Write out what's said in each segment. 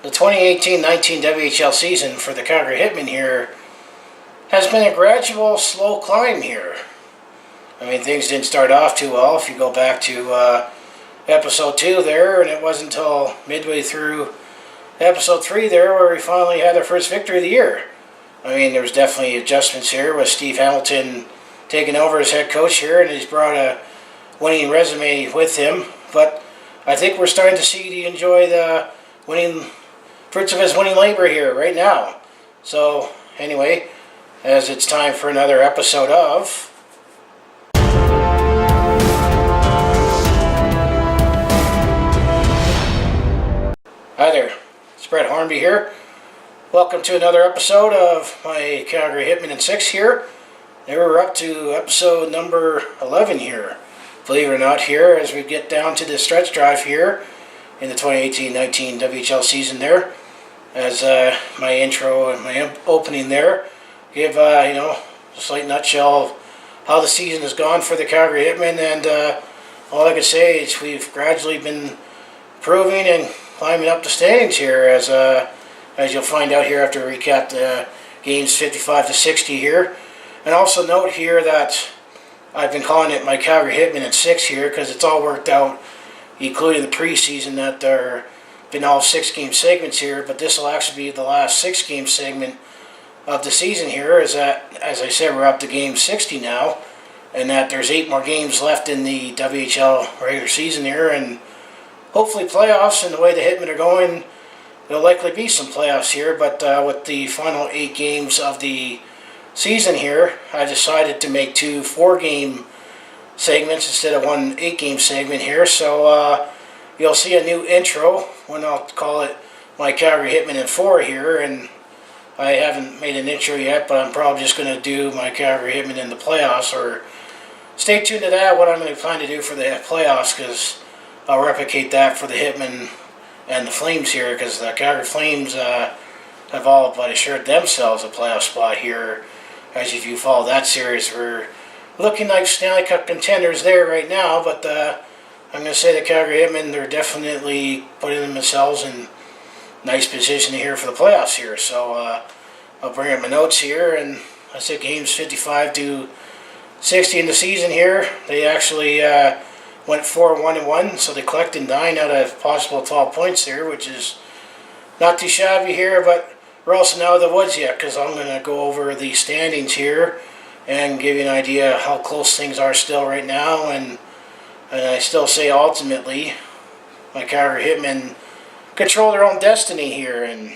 The 2018-19 WHL season for the Calgary Hitmen here has been a gradual, slow climb here. I mean, things didn't start off too well. If you go back to episode 2 there, and it wasn't until midway through episode 3 there where we finally had our first victory of the year. I mean, there was definitely adjustments here with Steve Hamilton taking over as head coach here, and he's brought a winning resume with him. But I think we're starting to enjoy the winning fruits of his winning labor here right now. So anyway, as it's time for another episode of Hi there, it's Brett Hornby here. Welcome to another episode of my Calgary Hitmen in 6 here. And we're up to episode number 11 here. Believe it or not here, as we get down to the stretch drive here in the 2018-19 WHL season there. As my intro and my opening there give a slight nutshell of how the season has gone for the Calgary Hitmen, and all I can say is we've gradually been improving and climbing up the standings here, as you'll find out here after we recap the games 55 to 60 here. And also note here that I've been calling it my Calgary Hitmen in 6 here because it's all worked out, including the preseason, that there been all 6 game segments here, but this will actually be the last 6 game segment of the season here. Is that, as I said, we're up to game 60 now, and that there's 8 more games left in the WHL regular season here, and hopefully playoffs. And the way the Hitmen are going, there'll likely be some playoffs here. But with the final 8 games of the season here, I decided to make 2 4-game segments instead of 1 8-game segment here. So you'll see a new intro when I'll call it my Calgary Hitmen in 4 here. And I haven't made an intro yet, but I'm probably just going to do my Calgary Hitmen in the playoffs. Or stay tuned to that, what I'm going to plan to do for the playoffs, because I'll replicate that for the Hitmen and the Flames here, because the Calgary Flames have all but assured themselves a playoff spot here. As if you follow that series, we're looking like Stanley Cup contenders there right now, but I'm going to say the Calgary Hitmen, they're definitely putting themselves in nice position here for the playoffs here. So I'll bring up my notes here, and I said games 55 to 60 in the season here. They actually went 4-1-1, so they collected 9 out of possible 12 points here, which is not too shabby here, but we're also not out of the woods yet, because I'm going to go over the standings here and give you an idea how close things are still right now. And I still say ultimately my Calgary Hitmen control their own destiny here, and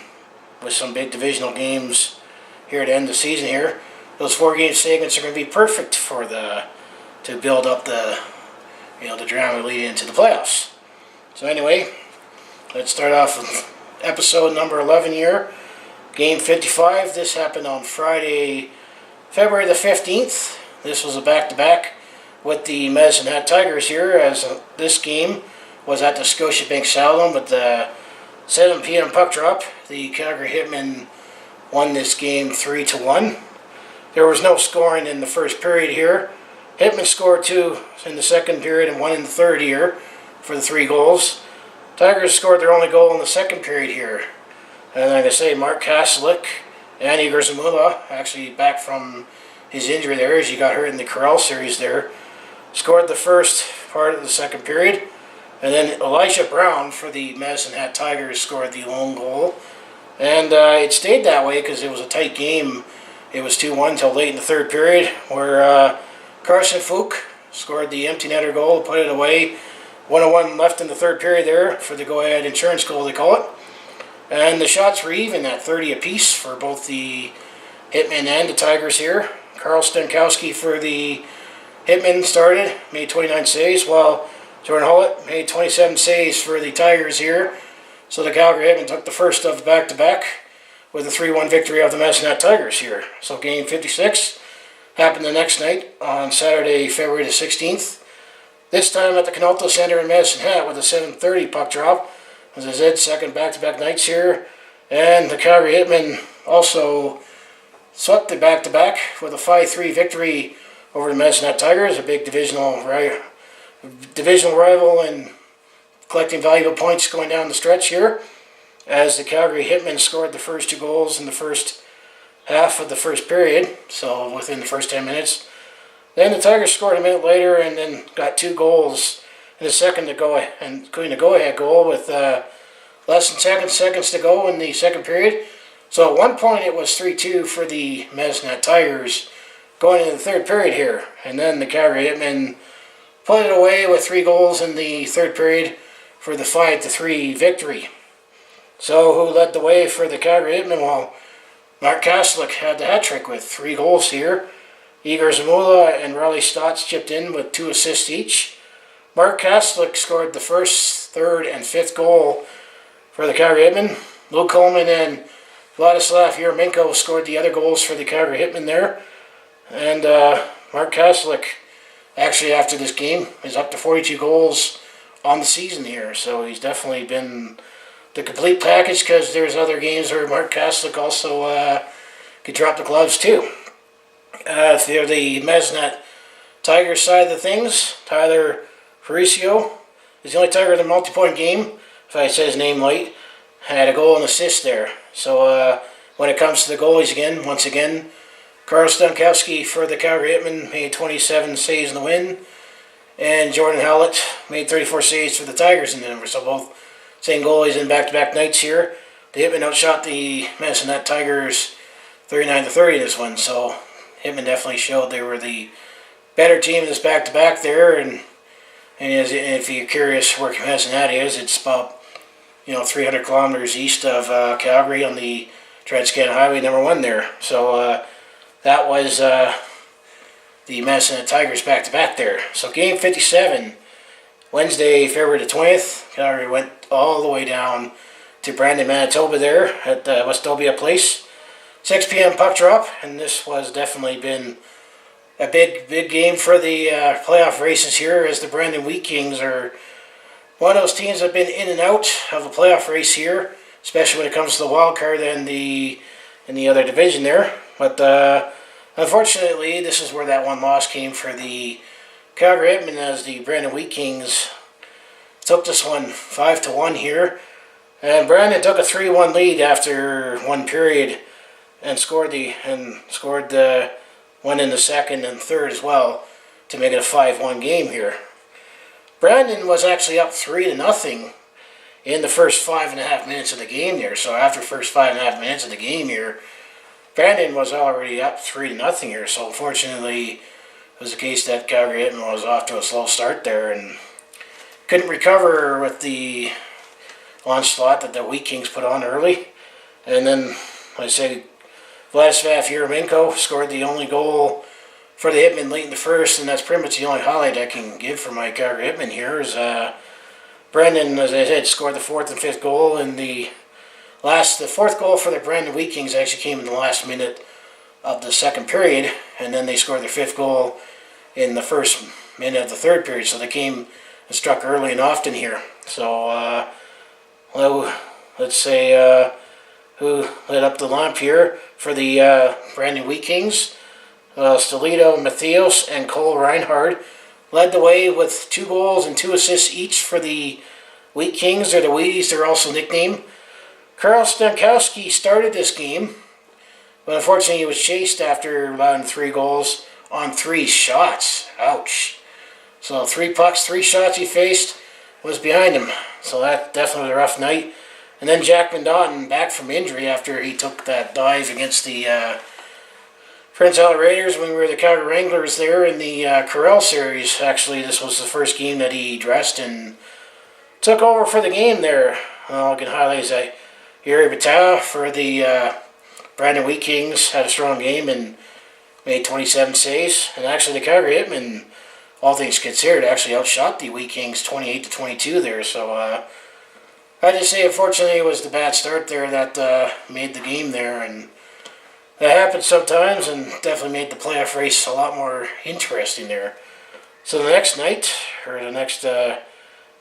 with some big divisional games here at the end of the season here, those 4-game segments are going to be perfect for to build up the drama leading into the playoffs. So anyway, let's start off with episode number 11 here. Game 55. This happened on Friday, February the 15th. This was a back-to-back with the Medicine Hat Tigers here, as this game was at the Scotiabank Saddledome, but the 7 p.m. puck drop, the Calgary Hitmen won this game 3-1. There was no scoring in the first period here. Hitmen scored 2 in the second period and 1 in the third here for the 3 goals. Tigers scored their only goal in the second period here. And like I say, Mark Kastelik and Igor Zamula, actually back from his injury there as he got hurt in the Corral series there, scored the first part of the second period. And then Elijah Brown for the Medicine Hat Tigers scored the lone goal. And it stayed that way because it was a tight game. It was 2-1 until late in the third period, where Carson Fook scored the empty netter goal, put it away. 1:01 left in the third period there for the go-ahead insurance goal, they call it. And the shots were even at 30 apiece for both the Hitmen and the Tigers here. Carl Stankowski for the Hitmen started, made 29 saves, while Jordan Hullett made 27 saves for the Tigers here. So the Calgary Hitmen took the first of the back-to-back with a 3-1 victory of the Medicine Hat Tigers here. So game 56 happened the next night on Saturday, February the 16th. This time at the Canalto Center in Medicine Hat with a 7:30 puck drop. As I said, second back-to-back nights here. And the Calgary Hitmen also swept the back-to-back with a 5-3 victory over the Medicine Hat Tigers, a big divisional rival and collecting valuable points going down the stretch here. as the Calgary Hitmen scored the first 2 goals in the first half of the first period, so within the first 10 minutes. Then the Tigers scored a minute later and then got 2 goals in the second to go, and including a go-ahead goal with less than 10 seconds to go in the second period. So at one point it was 3-2 for the Medicine Tigers going into the third period here. And then the Calgary Hitmen put it away with 3 goals in the third period for the 5-3 victory. So who led the way for the Calgary Hitmen? Well, Mark Kaslik had the hat-trick with 3 goals here. Igor Zamula and Riley Stotts chipped in with 2 assists each. Mark Kaslik scored the first, third, and 5th goal for the Calgary Hitmen. Luke Coleman and Vladislav Yermenko scored the other goals for the Calgary Hitmen there. And Mark Kaslik, actually after this game, is up to 42 goals on the season here. So he's definitely been the complete package, because there's other games where Mark Kaslik also could drop the gloves too. If they're the Medicine Tigers side of the things, Tyler Faricio is the only Tiger in the multi-point game, if I say his name right, had a goal and assist there. So when it comes to the goalies again, once again, Karl Stankowski for the Calgary Hitmen made 27 saves in the win, and Jordan Howlett made 34 saves for the Tigers in Denver. So both same goalies in back-to-back nights here. The Hitmen outshot the Medicine Tigers 39-30 in this one. So Hitmen definitely showed they were the better team in this back-to-back there. And if you're curious where Medicine is, it's about 300 kilometers east of Calgary on the Trans-Canada Highway number 1 there. So that was the Medicine Tigers back-to-back there. So game 57, Wednesday, February the 20th, Calgary went all the way down to Brandon, Manitoba there at Westobia Place. 6 p.m. puck drop, and this was definitely been a big game for the playoff races here, as the Brandon Wheat Kings are one of those teams that have been in and out of the playoff race here, especially when it comes to the wild card and in the other division there. But unfortunately, this is where that one loss came for the Calgary Hitmen, as the Brandon Wheat Kings took this one 5-1 here. And Brandon took a 3-1 lead after one period and scored the one in the second and third as well to make it a 5-1 game here. Brandon was actually up 3-0 in the first 5.5 minutes of the game there. So after the first 5.5 minutes of the game here, Brandon was already up 3-0 here. So unfortunately, it was the case that Calgary Hitmen was off to a slow start there and couldn't recover with the onslaught that the Wheat Kings put on early. And then, like I say, Vladislav Yermenko scored the only goal for the Hitmen late in the first, and that's pretty much the only highlight I can give for my Calgary Hitmen here. Is Brandon, as I said, scored the 4th and 5th goal, and the 4th goal for the Brandon Wheat Kings actually came in the last minute of the second period, and then they scored their 5th goal in the first minute of the third period. So they came and struck early and often here. So let's say who lit up the lamp here for the Brandon Wheat Kings. Stolito Mathios and Cole Reinhardt led the way with 2 goals and 2 assists each for the Wheat Kings, or the Wheaties, they're also nicknamed. Karl Stankowski started this game, but unfortunately he was chased after allowing 3 goals on 3 shots. Ouch. So 3 pucks, 3 shots he faced was behind him. So that definitely was a rough night. And then Jack Van back from injury after he took that dive against the Prince Albert Raiders when we were the Calgary Wranglers there in the Corral series. Actually, this was the first game that he dressed and took over for the game there. I can highlight that Yuri Bata for the Brandon Wheat Kings had a strong game and made 27 saves. And actually, the Calgary Hitmen, all things considered, actually outshot the Wheat Kings 28-22 there. So I just say, unfortunately, it was the bad start there that made the game there, and that happens sometimes, and definitely made the playoff race a lot more interesting there. So the next night, or the next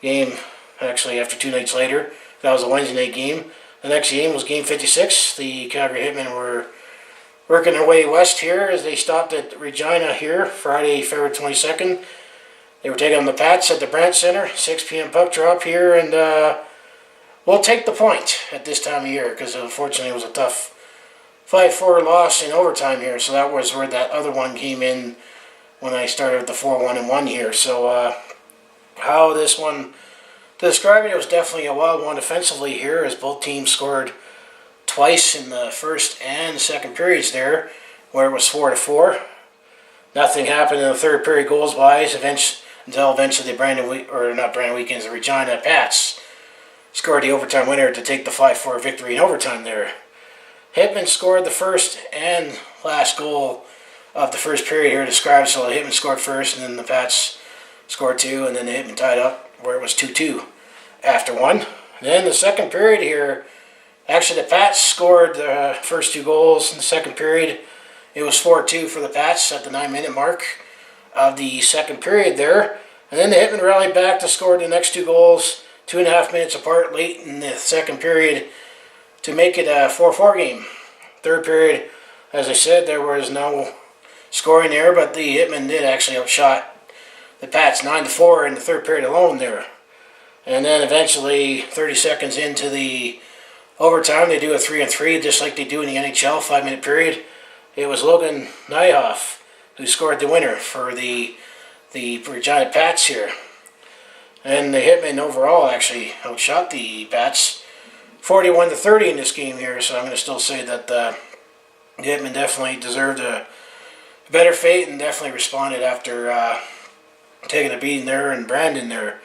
game, actually after 2 nights later, that was a Wednesday night game. The next game was game 56. The Calgary Hitmen were working their way west here as they stopped at Regina here Friday, February 22nd. They were taking on the Pats at the Brandt Center, 6 p.m. puck drop here, and we'll take the point at this time of year, because unfortunately it was a tough 5-4 loss in overtime here, so that was where that other one came in when I started with the 4-1-1 here. So how this one, to describe it, it was definitely a wild one defensively here, as both teams scored twice in the first and second periods there, where it was 4-4. Nothing happened in the third period goals-wise, until eventually the Regina Pats scored the overtime winner to take the 5-4 victory in overtime there. Hitmen scored the first and last goal of the first period here described. So the Hitmen scored first, and then the Pats scored two, and then the Hitmen tied up where it was 2-2 after one. And then the second period here, actually the Pats scored the first two goals in the second period. It was 4-2 for the Pats at the 9-minute mark of the second period there. And then the Hitmen rallied back to score the next two goals 2.5 minutes apart late in the second period to make it a 4-4 game. Third period, as I said, there was no scoring there, but the Hitmen did actually outshot the Pats 9-4 in the third period alone there. And then eventually, 30 seconds into the overtime, they do a 3-on-3, just like they do in the NHL 5-minute period. It was Logan Nyhoff who scored the winner for the Regina Pats here. And the Hitmen overall actually outshot the Pats 41-30 in this game here, so I'm going to still say that the Hitmen definitely deserved a better fate and definitely responded after taking a beating there in Brandon there.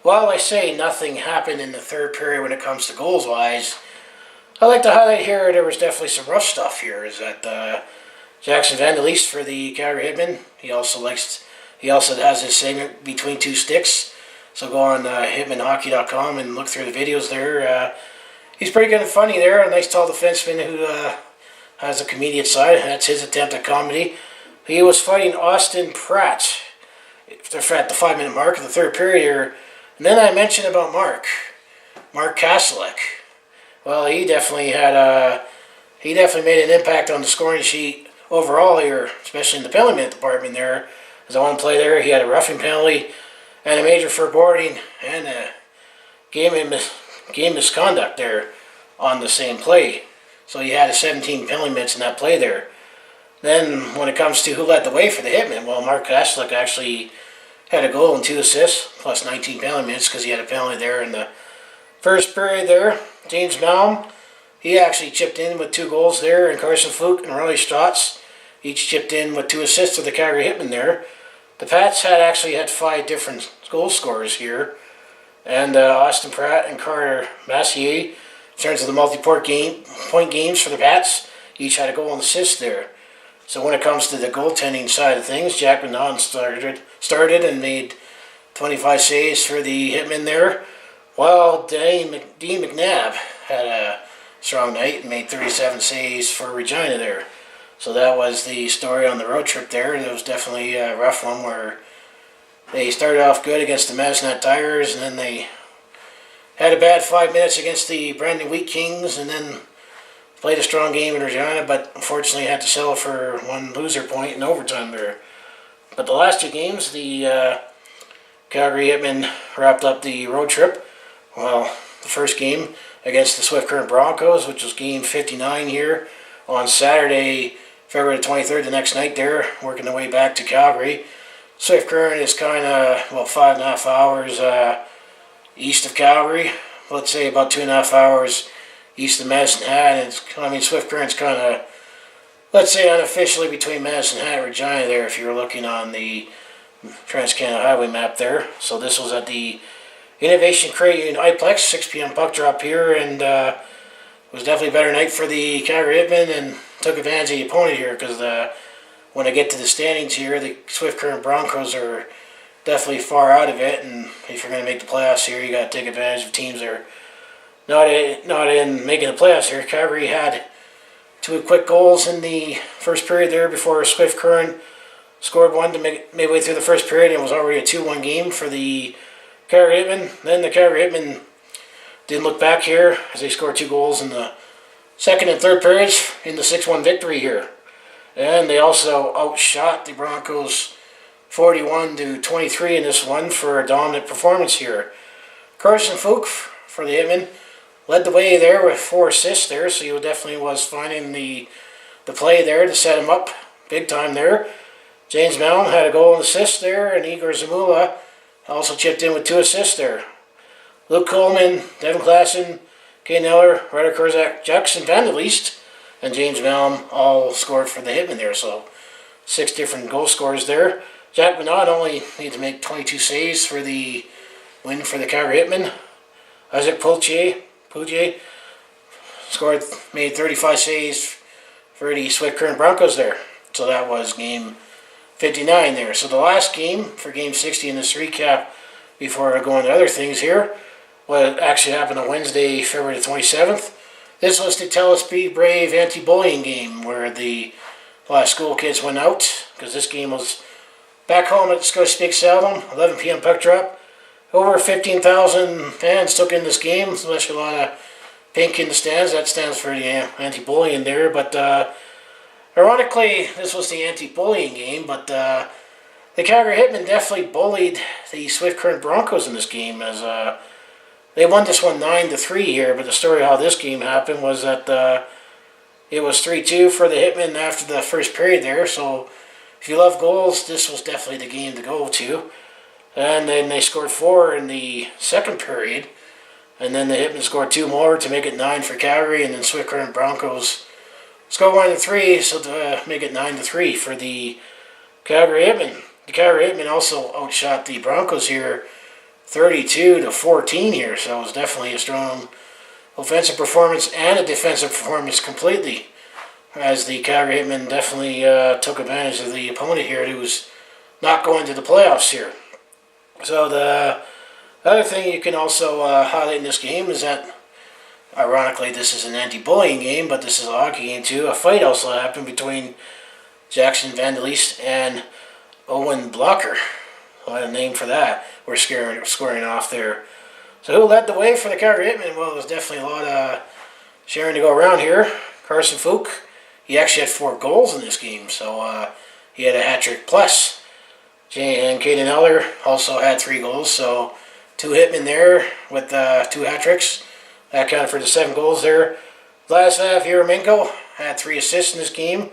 While I say nothing happened in the third period when it comes to goals-wise, I'd like to highlight here there was definitely some rough stuff here. Is that Jackson Van Der Leest for the Calgary Hitmen. He also has his segment between two sticks. So go on hitmanhockey.com and look through the videos there. He's pretty good and funny there. A nice tall defenseman who has a comedian side. That's his attempt at comedy. He was fighting Austin Pratt at the 5-minute mark of the third period here. And then I mentioned about Mark Kaselek. Well, he definitely made an impact on the scoring sheet overall here, especially in the penalty minute department there. As a one play there, he had a roughing penalty and a major foreboarding and a game misconduct there on the same play. So he had a 17 penalty minutes in that play there. Then when it comes to who led the way for the Hitmen, well, Mark Kaselek actually had a goal and 2 assists, plus 19 penalty minutes because he had a penalty there in the first period there. James Malm, he actually chipped in with 2 goals there, and Carson Fluke and Riley Stotts each chipped in with 2 assists to the Calgary Hitmen there. The Pats had 5 different goal scorers here, and Austin Pratt and Carter Massier, in terms of the multi-point games for the Pats, each had a goal and assist there. So when it comes to the goaltending side of things, Jack McNaughton started and made 25 saves for the Hitmen there, while Dean McNabb had a strong night and made 37 saves for Regina there. So that was the story on the road trip there. It was definitely a rough one where they started off good against the Mazenat Tigers, and then they had a bad 5 minutes against the Brandon Wheat Kings, and then played a strong game in Regina, but unfortunately had to settle for 1 loser point in overtime there. But the last 2 games, the Calgary Hitmen wrapped up the road trip. Well, the first game against the Swift Current Broncos, which was game 59 here on Saturday, February 23rd, the next night there, working their way back to Calgary. Swift Current is kind of, 5.5 hours east of Calgary. Let's say about 2.5 hours east of Medicine Hat. Swift Current's kind of, let's say unofficially between Medicine Hat and Regina there, if you're looking on the Trans-Canada Highway map there. So this was at the Innovation Crate in Iplex, 6 p.m. puck drop here, and it was definitely a better night for the Calgary Hitmen, and took advantage of the opponent here, because when I get to the standings here, the Swift Current Broncos are definitely far out of it, and if you're going to make the playoffs here, you got to take advantage of teams that are not in making the playoffs here. Calgary had 2 quick goals in the first period there before Swift Current scored 1 to midway through the first period, and it was already a 2-1 game for the Calgary Hitmen. Then the Calgary Hitmen didn't look back here as they scored 2 goals in the second and third periods in the 6-1 victory here. And they also outshot the Broncos 41-23 in this one for a dominant performance here. Carson Fluke for the Hitmen led the way there with 4 assists there, so he definitely was finding the play there to set him up big time there. James Malm had a goal and assist there, and Igor Zamula also chipped in with 2 assists there. Luke Coleman, Devin Klassen, Kane Eller, Ryder Kurzak, Jackson Van der Leest, and James Malm all scored for the Hitmen there, so 6 different goal scorers there. Jack Bernard only needed to make 22 saves for the win for the Calgary Hitmen. Isaac Poutier made 35 saves for the Swift Current Broncos there. So that was game 59 there. So the last game for game 60 in this recap before I go on to other things here, what actually happened on Wednesday, February the 27th. This was the Tell Us Be Brave anti-bullying game where the last school kids went out, because this game was back home at Scotiabank Stadium, 11 p.m. puck drop. Over 15,000 fans took in this game, especially a lot of pink in the stands. That stands for the anti-bullying there. But ironically, this was the anti-bullying game, but the Calgary Hitmen definitely bullied the Swift Current Broncos in this game, as they won this one 9-3 here. But the story of how this game happened was that it was 3-2 for the Hitmen after the first period there. So if you love goals, this was definitely the game to go to. And then they scored 4 in the second period. And then the Hitmen scored 2 more to make it 9 for Calgary. And then Swift Current Broncos scored 1-3, so to make it 9-3 for the Calgary Hitmen. The Calgary Hitmen also outshot the Broncos here 32-14 here. So it was definitely a strong offensive performance and a defensive performance completely, as the Calgary Hitmen definitely took advantage of the opponent here who was not going to the playoffs here. So the other thing you can also highlight in this game is that, ironically, this is an anti-bullying game, but this is a hockey game too. A fight also happened between Jackson Van der Leest and Owen Blocker. What a name for that. We're scoring off there. So who led the way for the Calgary Hitmen? Well, there's definitely a lot of sharing to go around here. Carson Fook, he actually had 4 goals in this game, so he had a hat-trick plus. And Caden Eller also had 3 goals, so 2 Hitmen there with 2 hat-tricks. That counted for the 7 goals there. Vladislav Yeremenko had 3 assists in this game.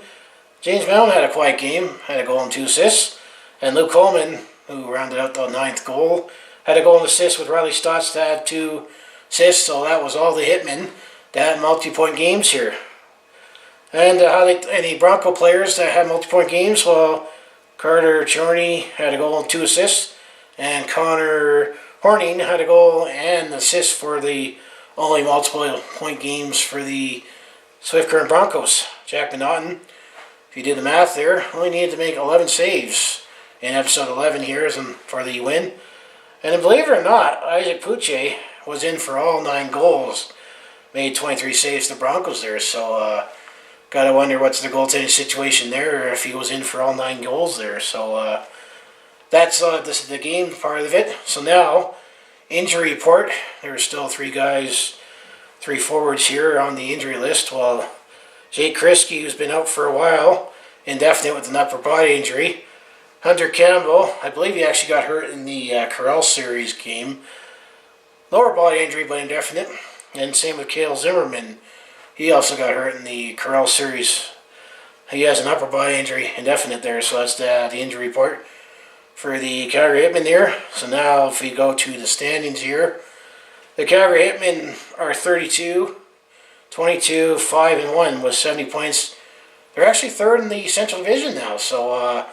James Malm had a quiet game, had a goal and 2 assists. And Luke Coleman, who rounded out the 9th goal, had a goal and assist, with Riley Stotts to have 2 assists, so that was all the Hitmen that had multi-point games here. And any Bronco players that had multi-point games, well, Carter Chorney had a goal and 2 assists, and Connor Horning had a goal and assist for the only multiple point games for the Swift Current Broncos. Jack Connaughton, if you did the math there, only needed to make 11 saves in episode 11 here for the win. And then, believe it or not, Isaac Poutier was in for all 9 goals, made 23 saves to the Broncos there, so gotta wonder what's the goaltending situation there, if he was in for all 9 goals there. So that's this is the game part of it. So now, injury report. There's still 3 forwards here on the injury list. Well, Jake Kriske, who's been out for a while, indefinite with an upper body injury. Hunter Campbell, I believe he actually got hurt in the Corral Series game. Lower body injury, but indefinite. And same with Cale Zimmerman. He also got hurt in the Corral Series. He has an upper body injury, indefinite there, so that's the injury report for the Calgary Hitmen here. So now if we go to the standings here, the Calgary Hitmen are 32, 22, 5-1 with 70 points. They're actually 3rd in the Central Division now, so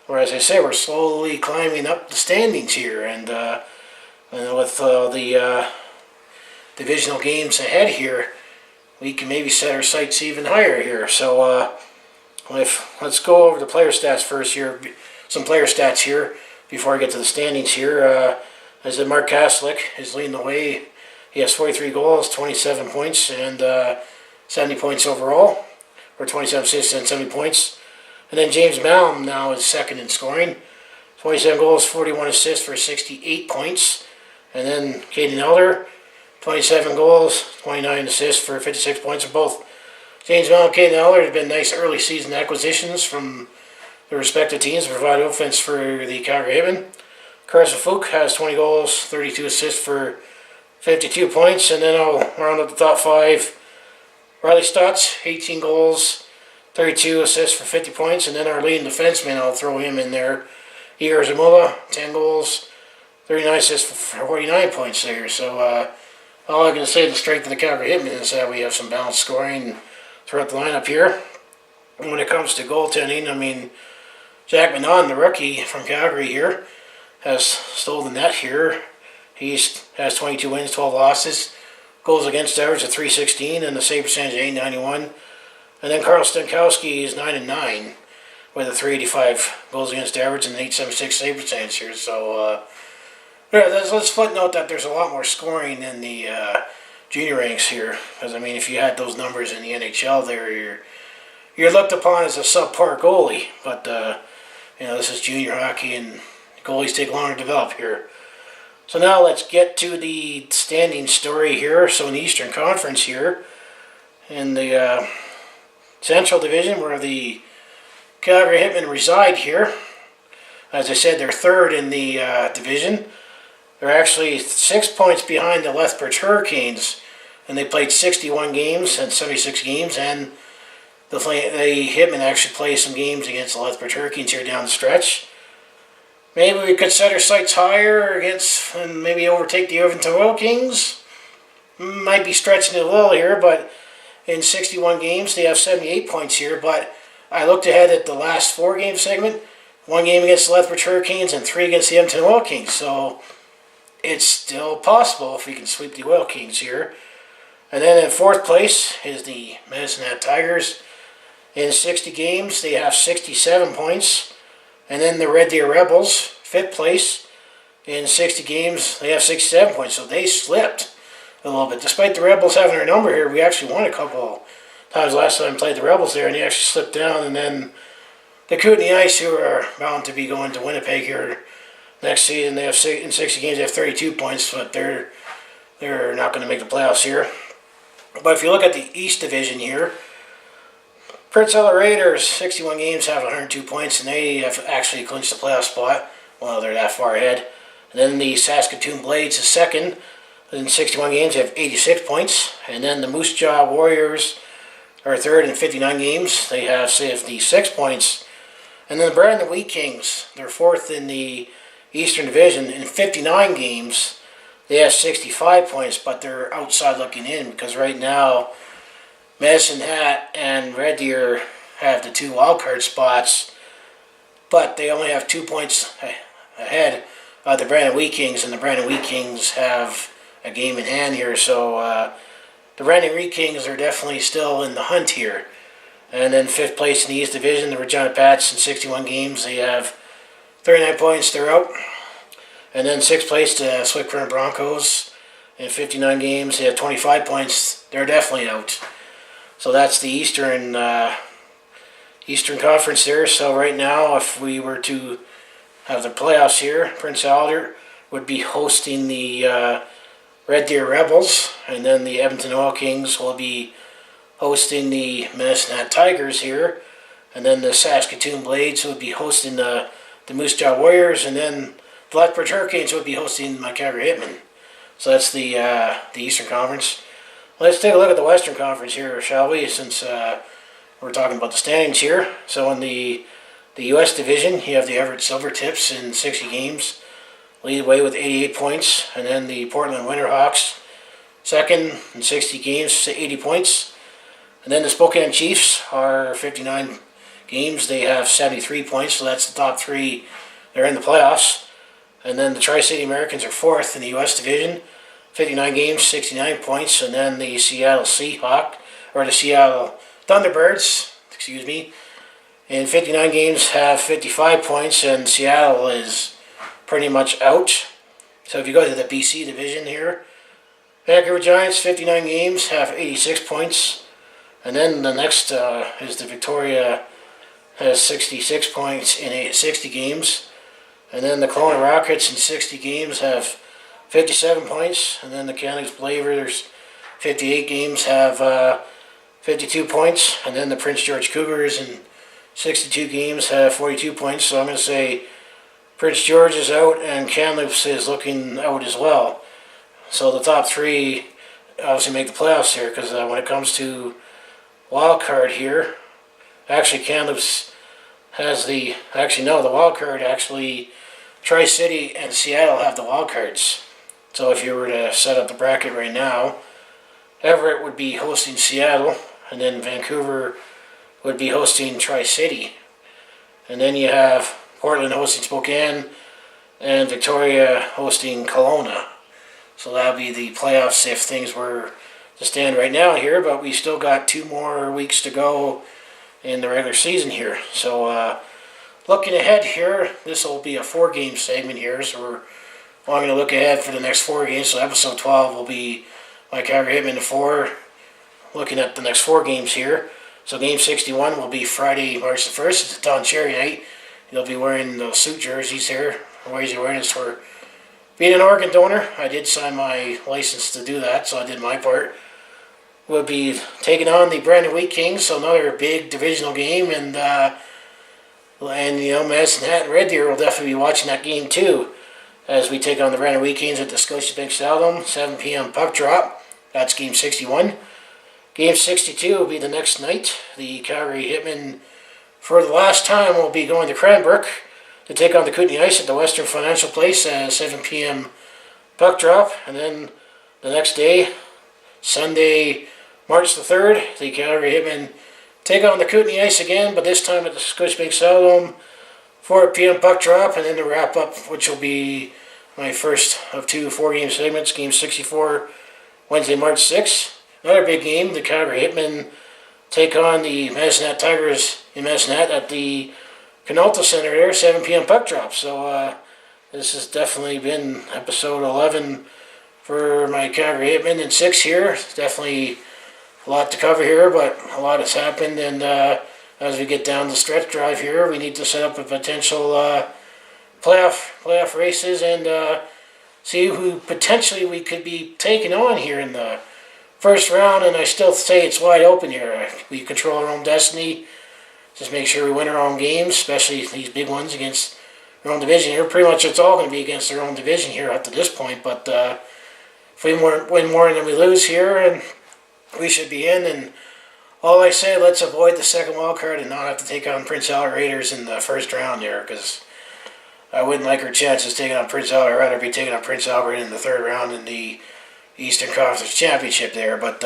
whereas I say, we're slowly climbing up the standings here, and with the divisional games ahead here, we can maybe set our sights even higher here. So let's go over the player stats first here. Some player stats here before I get to the standings here. As I said, Mark Kaslik is leading the way. He has 43 goals, 27 points, and 70 points overall, or 27 assists and 70 points. And then James Malm now is 2nd in scoring, 27 goals, 41 assists for 68 points. And then Caden Elder, 27 goals, 29 assists for 56 points of both. James Malm and Caden Elder have been nice early season acquisitions from their respective teams to provide offense for the Calgary Hitmen. Carson Fook has 20 goals, 32 assists for 52 points. And then I'll round up the top 5. Riley Stutz, 18 goals, 32 assists for 50 points. And then our leading defenseman, I'll throw him in there. Igor Zamula, 10 goals, 39 assists for 49 points there. So all I can say, the strength of the Calgary Hitmen is that we have some balanced scoring throughout the lineup here. And when it comes to goaltending, I mean, Jack Manon, the rookie from Calgary here, has stole the net here. He has 22 wins, 12 losses. Goals against average of .316 and the save percentage of .891. And then Carl Stankowski is 9-9 with a .385 goals against average and an .876 save percentage here. So yeah, let's footnote that there's a lot more scoring in the junior ranks here. Because I mean, if you had those numbers in the NHL, there you're looked upon as a subpar goalie. But this is junior hockey, and goalies take longer to develop here. So now let's get to the standing story here. So in the Eastern Conference here, in the Central Division, where the Calgary Hitmen reside here, as I said, they're third in the division. They're actually 6 points behind the Lethbridge Hurricanes, and they played 61 games and 76 games, and the Hitmen actually played some games against the Lethbridge Hurricanes here down the stretch. Maybe we could set our sights higher against and maybe overtake the Edmonton Oil Kings. Might be stretching it a little here, but in 61 games they have 78 points here. But I looked ahead at the last 4-game segment. 1 game against the Lethbridge Hurricanes and 3 against the Edmonton Oil Kings. So it's still possible if we can sweep the Oil Kings here. And then in 4th place is the Medicine Hat Tigers. In 60 games they have 67 points. And then the Red Deer Rebels, 5th place. In 60 games, they have 67 points. So they slipped a little bit. Despite the Rebels having our number here, we actually won a couple times last time we played the Rebels there, and they actually slipped down. And then the Kootenay Ice, who are bound to be going to Winnipeg here next season, they have in 60 games, they have 32 points, but they're not going to make the playoffs here. But if you look at the East Division here, Prince Edward Raiders, 61 games, have 102 points, and they have actually clinched the playoff spot. Well, they're that far ahead. And then the Saskatoon Blades is second. In 61 games, they have 86 points. And then the Moose Jaw Warriors are third in 59 games. They have 56 points. And then the Brandon Wheat Kings, they're fourth in the Eastern Division. In 59 games, they have 65 points, but they're outside looking in because right now, Medicine Hat and Red Deer have the 2 wildcard spots, but they only have 2 points ahead of the Brandon Wheat Kings, and the Brandon Wheat Kings have a game in hand here. So the Brandon Wheat Kings are definitely still in the hunt here. And then 5th place in the East Division, the Regina Pats, in 61 games, they have 39 points, they're out. And then 6th place, the Swift Current Broncos, in 59 games, they have 25 points, they're definitely out. So that's the Eastern Conference there. So right now, if we were to have the playoffs here, Prince Albert would be hosting the Red Deer Rebels, and then the Edmonton Oil Kings will be hosting the Medicine Hat Tigers here, and then the Saskatoon Blades would be hosting the Moose Jaw Warriors, and then the Lethbridge Hurricanes would be hosting my Calgary Hitmen. So that's the Eastern Conference. Let's take a look at the Western Conference here, shall we, since we're talking about the standings here. So in the U.S. Division, you have the Everett Silvertips in 60 games, lead away with 88 points, and then the Portland Winterhawks, second in 60 games, 80 points. And then the Spokane Chiefs are 59 games, they have 73 points, so that's the top 3. They're in the playoffs. And then the Tri-City Americans are 4th in the U.S. Division, 59 games, 69 points, and then the Seattle Thunderbirds, in 59 games have 55 points, and Seattle is pretty much out. So if you go to the BC division here, Vancouver Giants, 59 games, have 86 points, and then the next is the Victoria, has 66 points in 60 games, and then the Kelowna Rockets in 60 games have 57 points, and then the Kamloops Blavers, 58 games, have 52 points, and then the Prince George Cougars in 62 games have 42 points. So I'm going to say Prince George is out, and Kamloops is looking out as well. So the top three obviously make the playoffs here, because when it comes to wild card here, actually Kamloops has the, actually no, the wild card, actually Tri-City and Seattle have the wild cards. So if you were to set up the bracket right now, Everett would be hosting Seattle, and then Vancouver would be hosting Tri-City. And then you have Portland hosting Spokane, and Victoria hosting Kelowna. So that would be the playoffs if things were to stand right now here, but we still got 2 more weeks to go in the regular season here. So looking ahead here, this will be a 4-game segment here, so we're going to look ahead for the next 4 games. So episode 12 will be my Calgary Hitmen to 4, looking at the next 4 games here. So game 61 will be Friday, March the 1st. It's a Don Cherry night. You'll be wearing those suit jerseys here. Ways you're wearing is for being an organ donor. I did sign my license to do that, so I did my part. We'll be taking on the Brandon Wheat Kings, so another big divisional game, and you know, Medicine Hat and Red Deer will definitely be watching that game too, as we take on the Brandon Wheat Kings at the Scotiabank Stadium, 7 p.m. puck drop. That's game 61. Game 62 will be the next night. The Calgary Hitmen, for the last time, will be going to Cranbrook to take on the Kootenay Ice at the Western Financial Place at 7 p.m. puck drop. And then the next day, Sunday, March the 3rd, the Calgary Hitmen take on the Kootenay Ice again, but this time at the Scotiabank Stadium, 4 p.m. puck drop, and then the wrap-up, which will be my first of 2 4-game segments, Game 64, Wednesday, March 6th. Another big game, the Calgary Hitmen take on the Medicine Hat Tigers in Medicine Hat at the Canalta Center there, 7 p.m. puck drop. So this has definitely been episode 11 for my Calgary Hitmen and 6 here. It's definitely a lot to cover here, but a lot has happened, and as we get down the stretch drive here, we need to set up a potential playoff races and see who potentially we could be taking on here in the first round. And I still say it's wide open here. We control our own destiny. Just make sure we win our own games, especially these big ones against our own division here. Pretty much it's all going to be against our own division here up to this point, but if we win more than we lose here, and we should be in. And all I say, let's avoid the second wild card and not have to take on Prince Albert Raiders in the first round here, because I wouldn't like our chances taking on Prince Albert. I'd rather be taking on Prince Albert in the third round in the Eastern Conference Championship there. But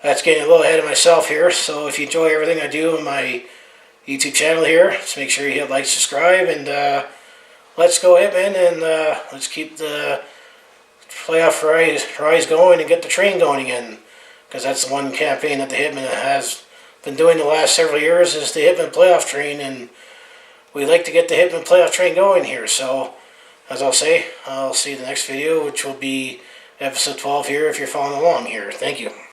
that's getting a little ahead of myself here. So if you enjoy everything I do on my YouTube channel here, just make sure you hit like, subscribe, and let's go Hitmen, and let's keep the playoff rise going and get the train going again, because that's the one campaign that the Hitmen has been doing the last several years, is the Hitmen playoff train, and we like to get the Hitmen playoff train going here. So as I'll say, I'll see you in the next video, which will be episode 12 here if you're following along here. Thank you.